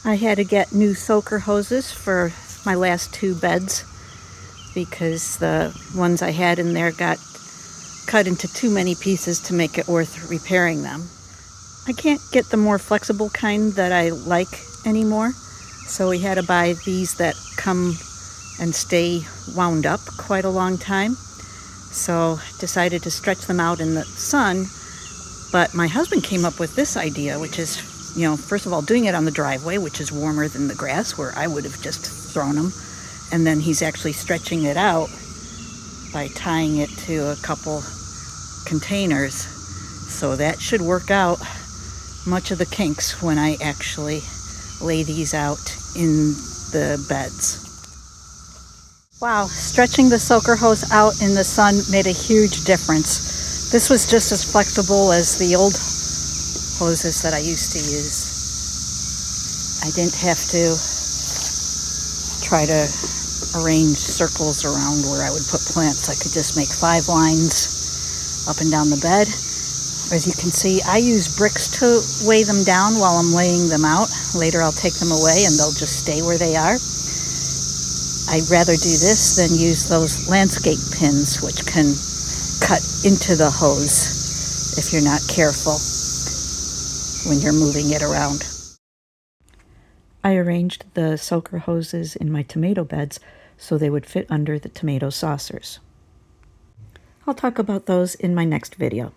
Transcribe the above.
I had to get new soaker hoses for my last two beds because the ones I had in there got cut into too many pieces to make it worth repairing them. I can't get the more flexible kind that I like anymore, so we had to buy these that come and stay wound up quite a long time. So decided to stretch them out in the sun, but my husband came up with this idea, which is, first of all, doing it on the driveway, which is warmer than the grass, where I would have just thrown them. And then he's actually stretching it out by tying it to a couple containers. So that should work out much of the kinks when I actually lay these out in the beds. Wow, stretching the soaker hose out in the sun made a huge difference. This was just as flexible as the old hoses that I used to use. I didn't have to try to arrange circles around where I would put plants. I could just make 5 lines up and down the bed. As you can see, I use bricks to weigh them down while I'm laying them out. Later I'll take them away and they'll just stay where they are. I'd rather do this than use those landscape pins, which can cut into the hose if you're not careful when you're moving it around. I arranged the soaker hoses in my tomato beds so they would fit under the tomato saucers. I'll talk about those in my next video.